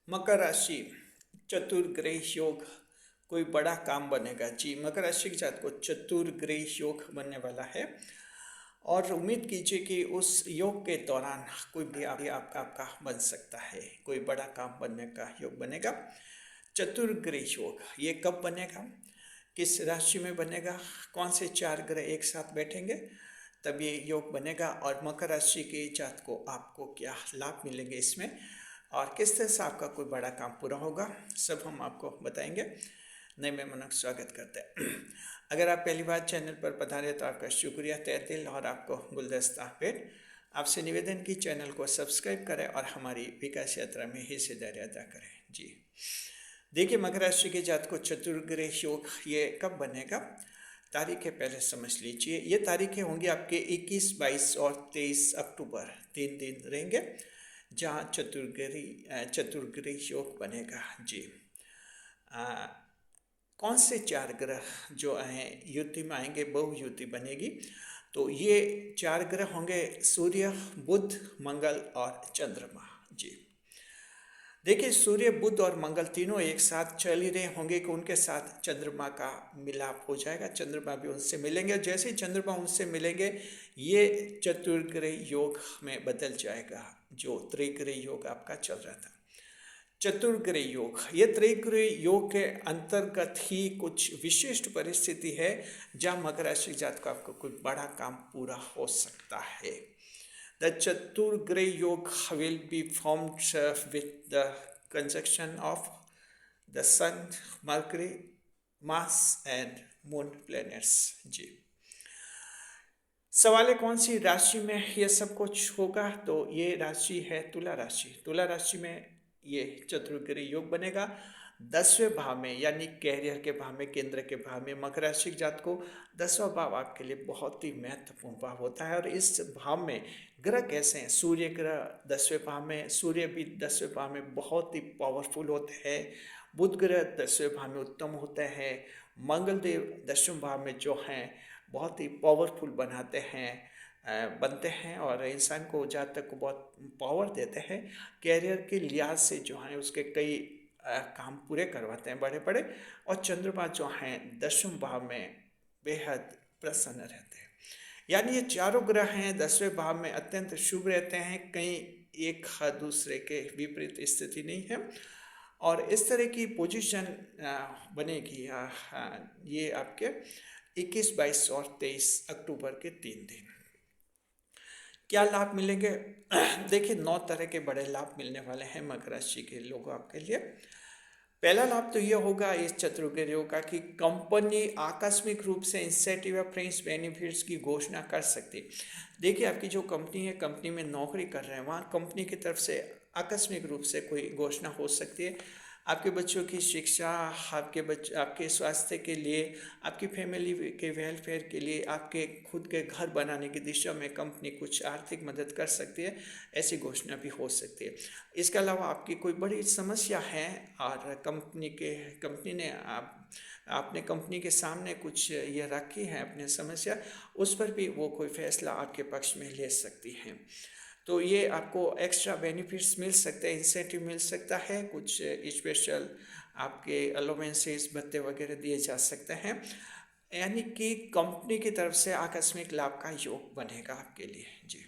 मकर राशि चतुर्ग्रह योग, कोई बड़ा काम बनेगा। जी, मकर राशि के जात को चतुर्ग्रह योग बनने वाला है और उम्मीद कीजिए कि उस योग के दौरान कोई भी आपका बन सकता है, कोई बड़ा काम बनने का योग बनेगा। चतुर्ग्रह योग ये कब बनेगा, किस राशि में बनेगा, कौन से चार ग्रह एक साथ बैठेंगे तब ये योग बनेगा और मकर राशि के जात को आपको क्या लाभ मिलेंगे इसमें और किस तरह से आपका कोई बड़ा काम पूरा होगा, सब हम आपको बताएंगे। नए मेहमानों का स्वागत करते हैं। अगर आप पहली बार चैनल पर पधारे तो आपका शुक्रिया तहे दिल और आपको गुलदस्ता भेंट। आपसे निवेदन की चैनल को सब्सक्राइब करें और हमारी विकास यात्रा में हिस्सेदारी अदा करें। जी देखिए, मकर राशि के जात को चतुर्ग्रह योग ये कब बनेगा, तारीखें पहले समझ लीजिए। ये तारीखें होंगी आपके 21, 22 और 23 अक्टूबर, 3 दिन रहेंगे जहाँ चतुर्ग्रह योग बनेगा। जी कौन से चार ग्रह जो हैं युति में आएंगे, बहुयुति बनेगी। तो ये चार ग्रह होंगे सूर्य, बुध, मंगल और चंद्रमा। जी देखिए, सूर्य, बुध और मंगल तीनों एक साथ चल ही रहे होंगे कि उनके साथ चंद्रमा का मिलाप हो जाएगा, चंद्रमा भी उनसे मिलेंगे। जैसे ही चंद्रमा उनसे मिलेंगे ये चतुर्ग्रह योग में बदल जाएगा। जो त्रिग्रह योग आपका चल रहा था, चतुर्ग्रह योग, ये त्रिग्रह योग के अंतर्गत ही कुछ विशिष्ट परिस्थिति है जहाँ मकर राशि जात को आपको कोई बड़ा काम पूरा हो सकता है। The Chaturgrah Yoga will be formed with the conjunction of the Sun, Mercury, Mars and Moon planets। जी सवाल है कौन सी राशि में ये सब कुछ होगा, तो ये राशि है तुला राशि। तुला राशि में ये चतुर्ग्रह योग बनेगा 10वें भाव में, यानी कैरियर के भाव में, केंद्र के भाव में। मकर राशि जात को 10वां भाव आपके लिए बहुत ही महत्वपूर्ण भाव होता है और इस भाव में ग्रह कैसे हैं, सूर्य ग्रह 10वें भाव में, सूर्य भी 10वें भाव में बहुत ही पावरफुल होते हैं। बुध ग्रह 10वें भाव में उत्तम होते हैं। मंगल देव 10वें भाव में जो हैं बहुत ही पावरफुल बनते हैं और इंसान को जहाँ तक बहुत पावर देते हैं, कैरियर के लिहाज से जो हैं उसके कई काम पूरे करवाते हैं बड़े बड़े। और चंद्रमा जो हैं 10वें भाव में बेहद प्रसन्न रहते हैं। यानी ये चारों ग्रह हैं 10वें भाव में अत्यंत शुभ रहते हैं, कहीं एक दूसरे के विपरीत स्थिति नहीं है। और इस तरह की पोजीशन बनेगी ये आपके 21, 22 और 23 अक्टूबर के 3 दिन। क्या लाभ मिलेंगे? देखिए, 9 तरह के बड़े लाभ मिलने वाले हैं मकर राशि के लोगों आपके लिए। पहला लाभ तो ये होगा इस चतुर्ग्रह योग का कि कंपनी आकस्मिक रूप से इंसेंटिव या फ्रेंच बेनिफिट्स की घोषणा कर सकती है। देखिए, आपकी जो कंपनी है, कंपनी में नौकरी कर रहे हैं, वहाँ कंपनी की तरफ से आकस्मिक रूप से कोई घोषणा हो सकती है। आपके बच्चों की शिक्षा, आपके स्वास्थ्य के लिए, आपकी फैमिली के वेलफेयर के लिए, आपके खुद के घर बनाने की दिशा में कंपनी कुछ आर्थिक मदद कर सकती है, ऐसी घोषणा भी हो सकती है। इसके अलावा आपकी कोई बड़ी समस्या है और कंपनी ने आपने कंपनी के सामने कुछ ये रखी है अपनी समस्या, उस पर भी वो कोई फैसला आपके पक्ष में ले सकती हैं। तो ये आपको एक्स्ट्रा बेनिफिट्स मिल सकते हैं, इंसेंटिव मिल सकता है, कुछ स्पेशल आपके अलाउंसेस भत्ते वगैरह दिए जा सकते हैं। यानी कि कंपनी की तरफ से आकस्मिक लाभ का योग बनेगा आपके लिए। जी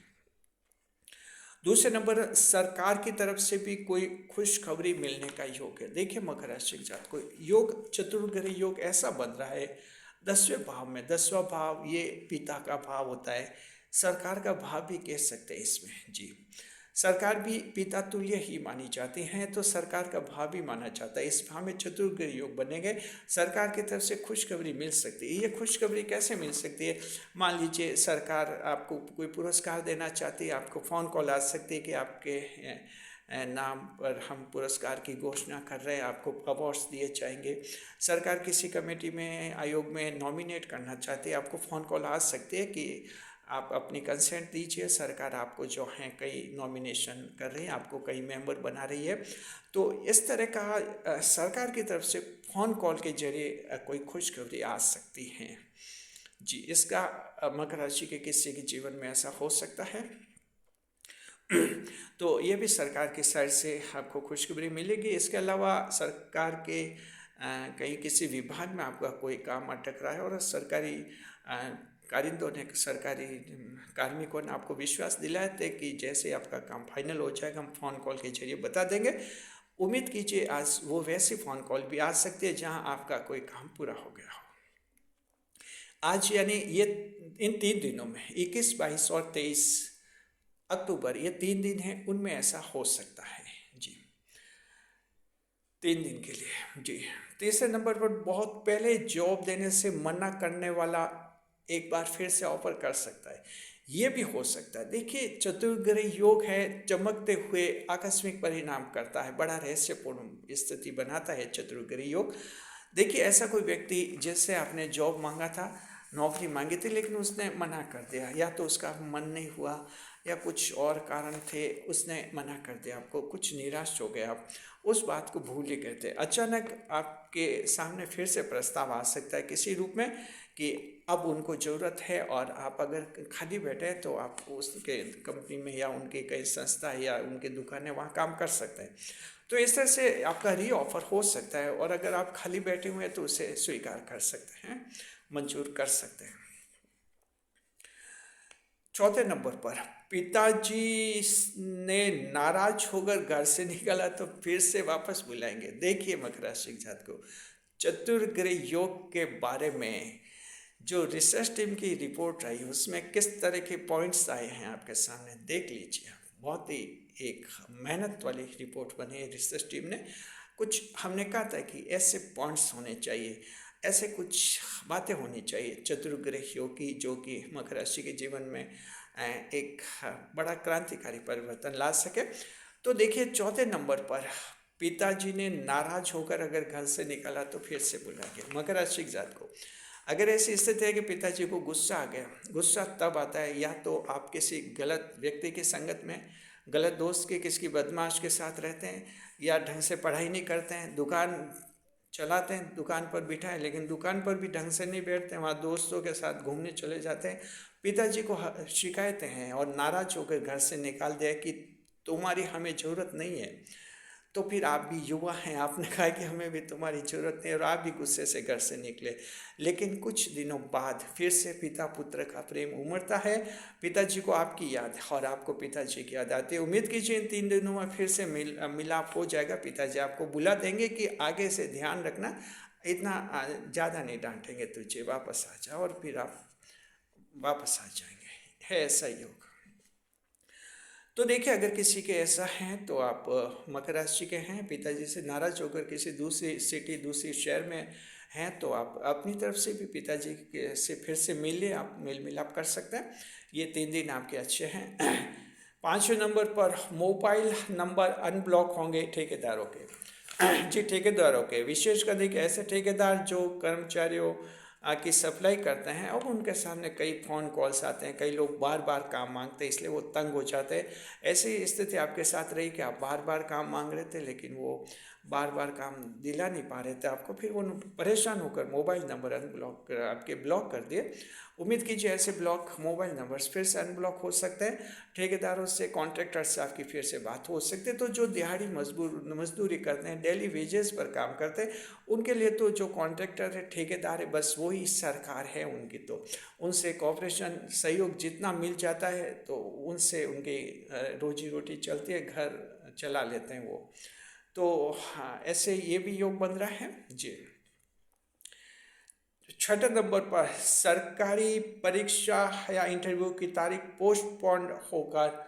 दूसरे नंबर, सरकार की तरफ से भी कोई खुशखबरी मिलने का योग है। देखिए, मकर राशि के जात को योग, चतुर्ग्रह योग ऐसा बन रहा है 10वें भाव में। 10वां भाव ये पिता का भाव होता है, सरकार का भाव भी कह सकते हैं इसमें। जी सरकार भी पिता तुल्य ही मानी जाती हैं, तो सरकार का भाव भी माना जाता है। इस भाव में चतुर्ग्रह योग बनेंगे, सरकार की तरफ से खुशखबरी मिल सकती है। ये खुशखबरी कैसे मिल सकती है? मान लीजिए सरकार आपको कोई पुरस्कार देना चाहती है, आपको फ़ोन कॉल आ सकती है कि आपके नाम पर हम पुरस्कार की घोषणा कर रहे हैं, आपको अवार्ड्स दिए जाएंगे। सरकार किसी कमेटी में, आयोग में नॉमिनेट करना चाहती है, आपको फ़ोन कॉल आ सकती है कि आप अपनी कंसेंट दीजिए, सरकार आपको जो है कई नॉमिनेशन कर रही है, आपको कई मेंबर बना रही है। तो इस तरह का सरकार की तरफ से फ़ोन कॉल के जरिए कोई खुशखबरी आ सकती है। जी इसका मकर राशि के किसी के जीवन में ऐसा हो सकता है। तो ये भी सरकार की साइड से आपको खुशखबरी मिलेगी। इसके अलावा सरकार के कहीं किसी विभाग में आपका कोई काम अटक रहा है और सरकारी कारिंदों ने, सरकारी कार्मिकों ने आपको विश्वास दिलाया थे कि जैसे आपका काम फाइनल हो जाएगा हम फ़ोन कॉल के जरिए बता देंगे। उम्मीद कीजिए आज वो वैसी फ़ोन कॉल भी आ सकती है जहां आपका कोई काम पूरा हो गया हो। आज यानी ये इन 3 दिनों में 21, 22 और 23 अक्टूबर, ये 3 दिन हैं, उनमें ऐसा हो सकता है जी। 3 दिन के लिए जी। तीसरे नंबर पर बहुत पहले जॉब देने से मना करने वाला एक बार फिर से ऑफर कर सकता है, ये भी हो सकता है। देखिए, चतुर्ग्रह योग है, चमकते हुए आकस्मिक परिणाम करता है, बड़ा रहस्यपूर्ण स्थिति बनाता है चतुर्ग्रह योग। देखिए, ऐसा कोई व्यक्ति जिससे आपने जॉब मांगा था, नौकरी मांगी थी, लेकिन उसने मना कर दिया, या तो उसका मन नहीं हुआ या कुछ और कारण थे, उसने मना कर दिया, आपको कुछ निराश हो गए, आप उस बात को भूल ही गए थे। अचानक आपके सामने फिर से प्रस्ताव आ सकता है किसी रूप में कि अब उनको ज़रूरत है और आप अगर खाली बैठे हैं तो आप उसके कंपनी में या उनके कई संस्था या उनकी दुकानें वहाँ काम कर सकते हैं। तो इस तरह से आपका री ऑफर हो सकता है और अगर आप खाली बैठे हुए हैं तो उसे स्वीकार कर सकते हैं, मंजूर कर सकते हैं। चौथे नंबर पर पिताजी ने नाराज होकर घर से निकाला तो फिर से वापस बुलाएंगे। देखिए मकर राशि के जातकों को चतुर्ग्रह योग के बारे में जो रिसर्च टीम की रिपोर्ट आई उसमें किस तरह के पॉइंट्स आए हैं आपके सामने देख लीजिए। बहुत ही एक मेहनत वाली रिपोर्ट बनी है रिसर्च टीम ने। कुछ हमने कहा था कि ऐसे पॉइंट्स होने चाहिए, ऐसे कुछ बातें होनी चाहिए चतुर्ग्रह योग की, जो कि मकर राशि के जीवन में एक बड़ा क्रांतिकारी परिवर्तन ला सके। तो देखिए, चौथे नंबर पर पिताजी ने नाराज होकर अगर घर से निकाला तो फिर से बुलाएंगे। मकर राशि के जात को अगर ऐसी स्थिति है कि पिताजी को गुस्सा आ गया, गुस्सा तब आता है या तो आप किसी गलत व्यक्ति की संगत में, गलत दोस्त के, किसी बदमाश के साथ रहते हैं, या ढंग से पढ़ाई नहीं करते हैं, दुकान चलाते हैं, दुकान पर बिठाएं लेकिन दुकान पर भी ढंग से नहीं बैठते हैं, वहाँ दोस्तों के साथ घूमने चले जाते हैं, पिताजी को शिकायतें हैं और नाराज होकर घर से निकाल दिया कि तुम्हारी हमें ज़रूरत नहीं है। तो फिर आप भी युवा हैं, आपने कहा कि हमें भी तुम्हारी ज़रूरत नहीं, और आप भी गुस्से से घर से निकले। लेकिन कुछ दिनों बाद फिर से पिता पुत्र का प्रेम उमड़ता है, पिताजी को आपकी याद और आपको पिताजी की याद आती है। उम्मीद कीजिए इन 3 दिनों में फिर से मिलाप हो जाएगा। पिताजी आपको बुला देंगे कि आगे से ध्यान रखना, इतना ज़्यादा नहीं डांटेंगे तुझे, वापस आ जाओ, और फिर आप वापस आ जाएंगे। है ऐसा योग। तो देखिए, अगर किसी के ऐसा है तो आप मकर राशि के हैं, पिताजी से नाराज होकर किसी दूसरी सिटी, दूसरी शहर में हैं, तो आप अपनी तरफ से भी पिताजी से फिर से मिलिए, आप मेल मिलाप कर सकते हैं। ये 3 दिन आपके अच्छे हैं। 5वें नंबर पर मोबाइल नंबर अनब्लॉक होंगे ठेकेदारों के। जी, ठेकेदारों के विशेषकर देखिए, ऐसे ठेकेदार जो कर्मचारियों की सप्लाई करते हैं, अब उनके सामने कई फ़ोन कॉल्स आते हैं, कई लोग बार बार काम मांगते हैं, इसलिए वो तंग हो जाते हैं। ऐसी स्थिति आपके साथ रही कि आप बार बार काम मांग रहे थे लेकिन वो बार बार काम दिला नहीं पा रहे थे आपको, फिर वो परेशान होकर मोबाइल नंबर अनब्लॉक कर आपके ब्लॉक कर दिए। उम्मीद कीजिए ऐसे ब्लॉक मोबाइल नंबर्स फिर से अनब्लॉक हो सकते हैं। ठेकेदारों से, कॉन्ट्रैक्टर से आपकी फिर से बात हो सकती है। तो जो दिहाड़ी मजदूरी करते हैं, डेली वेजेस पर काम करते हैं, उनके लिए तो जो कॉन्ट्रैक्टर है, ठेकेदार है, बस वही सरकार है उनकी। तो उनसे कॉपरेशन, सहयोग जितना मिल जाता है तो उनसे उनकी रोजी रोटी चलती है, घर चला लेते हैं वो। तो हाँ, ऐसे ये भी योग बन रहा है जी। 6 नंबर पर सरकारी परीक्षा या इंटरव्यू की तारीख पोस्टपोन होकर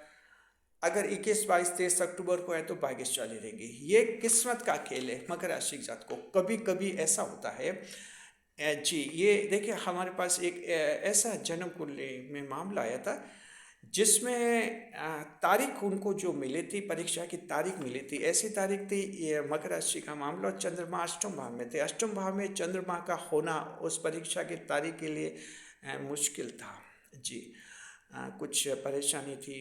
अगर 21, 22, 23 अक्टूबर को है तो भाग्यशाली रहेंगी। ये किस्मत का खेल है मकर राशि के जात को, कभी कभी ऐसा होता है जी। ये देखिए, हमारे पास एक ऐसा जन्म कुंडली में मामला आया था जिसमें तारीख उनको जो मिली थी, परीक्षा की तारीख मिली थी, ऐसी तारीख थी, ये मकर राशि का मामला, और चंद्रमा अष्टम भाव में थे। अष्टम भाव में चंद्रमा का होना उस परीक्षा की तारीख के लिए मुश्किल था जी। कुछ परेशानी थी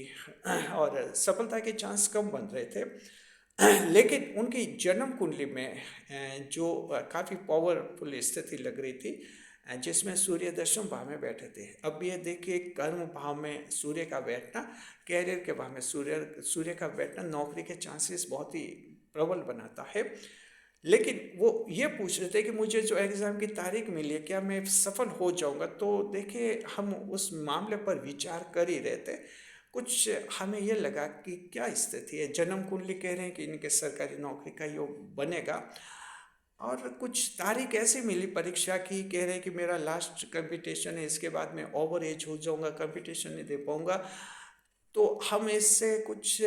और सफलता के चांस कम बन रहे थे। लेकिन उनकी जन्म कुंडली में जो काफ़ी पावरफुल स्थिति लग रही थी, जिसमें सूर्य दशम भाव में बैठे थे। अब ये देखिए कर्म भाव में सूर्य का बैठना, कैरियर के भाव में सूर्य का बैठना नौकरी के चांसेस बहुत ही प्रबल बनाता है। लेकिन वो ये पूछ रहे थे कि मुझे जो एग्ज़ाम की तारीख मिली है क्या मैं सफल हो जाऊंगा। तो देखिए हम उस मामले पर विचार कर ही रहे थे। कुछ हमें ये लगा कि क्या स्थिति है, जन्म कुंडली कह रहे हैं कि इनके सरकारी नौकरी का योग बनेगा, और कुछ तारीख ऐसी मिली परीक्षा की, कह रहे हैं कि मेरा लास्ट कंपटीशन है, इसके बाद मैं ओवर एज हो जाऊंगा, कंपटीशन नहीं दे पाऊंगा। तो हम इससे कुछ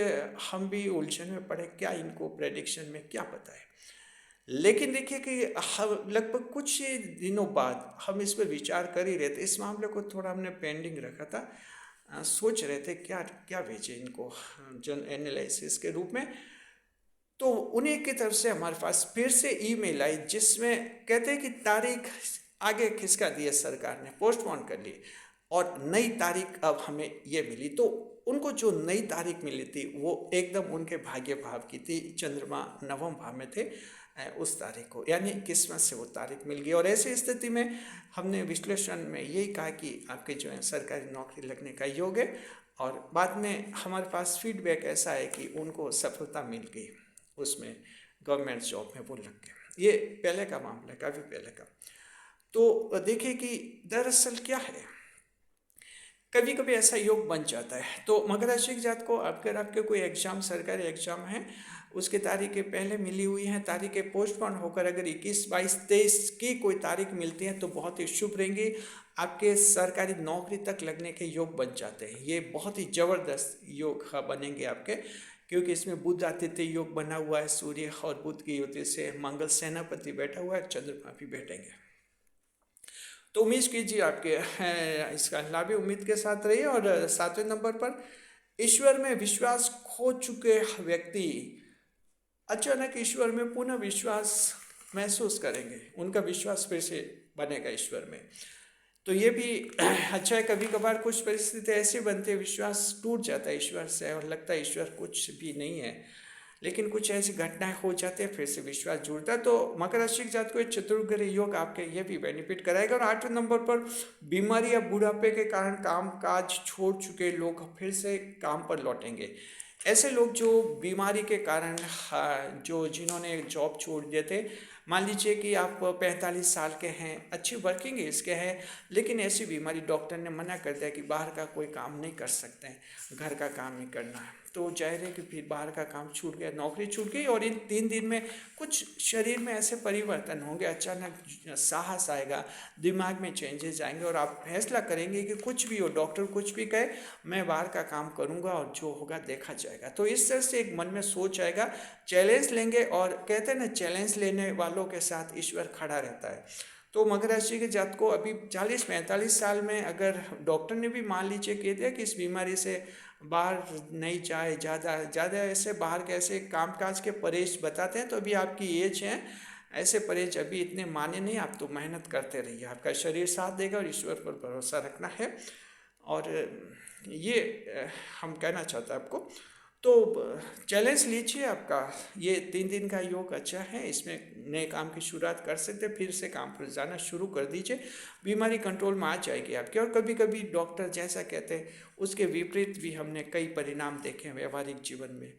हम भी उलझन में पड़े, क्या इनको प्रेडिक्शन में क्या पता है। लेकिन देखिए कि हम लगभग कुछ ही दिनों बाद हम इस पर विचार कर ही रहे थे, इस मामले को थोड़ा हमने पेंडिंग रखा था। सोच रहे थे क्या क्या भेजें इनको जन एनालिसिस के रूप में। तो उन्हीं की तरफ से हमारे पास फिर से ईमेल आई जिसमें कहते हैं कि तारीख आगे खिसका दी है सरकार ने, पोस्टपोन कर ली, और नई तारीख अब हमें ये मिली। तो उनको जो नई तारीख मिली थी वो एकदम उनके भाग्य भाव की थी, चंद्रमा नवम भाव में थे उस तारीख को, यानी किस्मत से वो तारीख मिल गई। और ऐसी स्थिति में हमने विश्लेषण में यही कहा कि आपके जो है सरकारी नौकरी लगने का योग है, और बाद में हमारे पास फीडबैक ऐसा है कि उनको सफलता मिल गई, उसमें गवर्नमेंट जॉब में वो लग गए। ये पहले का मामला है, काफ़ी पहले का। तो देखिए कि दरअसल क्या है, कभी कभी ऐसा योग बन जाता है। तो मकर राशि के जात को अगर आपके कोई एग्जाम, सरकारी एग्जाम है, उसकी तारीखें पहले मिली हुई हैं, तारीखें पोस्टपोन होकर अगर 21, 22, 23 की कोई तारीख मिलती है तो बहुत ही शुभ रहेंगी, आपके सरकारी नौकरी तक लगने के योग बन जाते हैं। ये बहुत ही ज़बरदस्त योग बनेंगे आपके, क्योंकि इसमें बुध आदित्य योग बना हुआ है, सूर्य और बुध की युति से मंगल सेनापति बैठा हुआ है, चंद्रमा भी बैठेंगे। तो उम्मीद कीजिए आपके इसका लाभ उम्मीद के साथ रहिए। और 7वें नंबर पर, ईश्वर में विश्वास खो चुके व्यक्ति अचानक ईश्वर में पुनः विश्वास महसूस करेंगे, उनका विश्वास फिर से बनेगा ईश्वर में। तो ये भी अच्छा है। कभी कभार कुछ परिस्थिति ऐसी बनती है, विश्वास टूट जाता है ईश्वर से और लगता है ईश्वर कुछ भी नहीं है, लेकिन कुछ ऐसी घटनाएं हो जाती है, फिर से विश्वास जुड़ता है। तो मकर राशि के जात को एक चतुर्ग्रह योग आपके ये भी बेनिफिट कराएगा। और 8वें नंबर पर, बीमारी या बुढ़ापे के कारण काम काज छोड़ चुके लोग फिर से काम पर लौटेंगे। ऐसे लोग जो बीमारी के कारण जो जिन्होंने जॉब छोड़ दिए थे, मान लीजिए कि आप 45 साल के हैं, अच्छी वर्किंग एज के हैं, लेकिन ऐसी बीमारी डॉक्टर ने मना कर दिया कि बाहर का कोई काम नहीं कर सकते हैं, घर का काम ही करना है। तो जाहिर है कि फिर बाहर का काम छूट गया, नौकरी छूट गई, और इन 3 दिन में कुछ शरीर में ऐसे परिवर्तन होंगे, अचानक साहस आएगा, दिमाग में चेंजेस आएंगे, और आप फैसला करेंगे कि कुछ भी हो, डॉक्टर कुछ भी कहे, मैं बाहर का काम करूंगा और जो होगा देखा जाएगा। तो इस तरह से एक मन में सोच आएगा, चैलेंज लेंगे, और कहते हैं ना, चैलेंज लेने वालों के साथ ईश्वर खड़ा रहता है। तो मकर राशि के जात को अभी 40-45 साल में अगर डॉक्टर ने भी मान लीजिए कह दिया कि इस बीमारी से बाहर नहीं जाए, ज़्यादा ऐसे बाहर के ऐसे कामकाज के परहेज बताते हैं, तो अभी आपकी एज है, ऐसे परहेज अभी इतने माने नहीं, आप तो मेहनत करते रहिए, आपका शरीर साथ देगा, और ईश्वर पर भरोसा रखना है। और ये हम कहना चाहते हैं आपको। तो चैलेंज लीजिए, आपका ये 3 दिन का योग अच्छा है, इसमें नए काम की शुरुआत कर सकते हैं, फिर से काम पर जाना शुरू कर दीजिए, बीमारी कंट्रोल में आ जाएगी आपकी। और कभी कभी डॉक्टर जैसा कहते हैं उसके विपरीत भी हमने कई परिणाम देखे हैं व्यवहारिक जीवन में।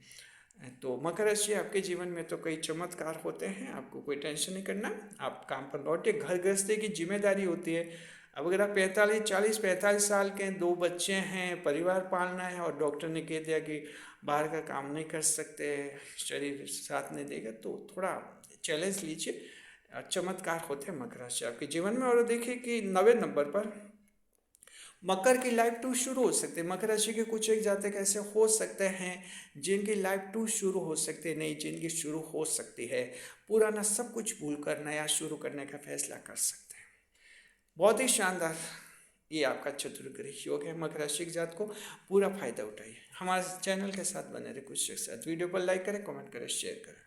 तो मकर राशि, आपके जीवन में तो कई चमत्कार होते हैं, आपको कोई टेंशन नहीं करना, आप काम पर लौटे। घर गृहस्थी की जिम्मेदारी होती है। अब अगर आप 45 साल के 2 बच्चे हैं, परिवार पालना है, और डॉक्टर ने कह दिया कि बाहर का काम नहीं कर सकते, शरीर साथ नहीं देगा, तो थोड़ा चैलेंज लीजिए, चमत्कार होते हैं मकर राशि आपके जीवन में। और देखिए कि 9वें नंबर पर, मकर की लाइफ 2 शुरू हो सकते हैं। मकर राशि के कुछ एक जातक ऐसे हो सकते हैं जिनकी लाइफ 2 शुरू हो सकती है, नई जिंदगी शुरू हो सकती है, पुराना सब कुछ भूल कर नया शुरू करने का फैसला कर सकते हैं। बहुत ही शानदार ये आपका चतुर्ग्रह योग है। मकर राशि के जात को पूरा फायदा उठाइए, हमारे चैनल के साथ बने रहे, कुछ के साथ वीडियो पर लाइक करें, कमेंट करें, शेयर करें।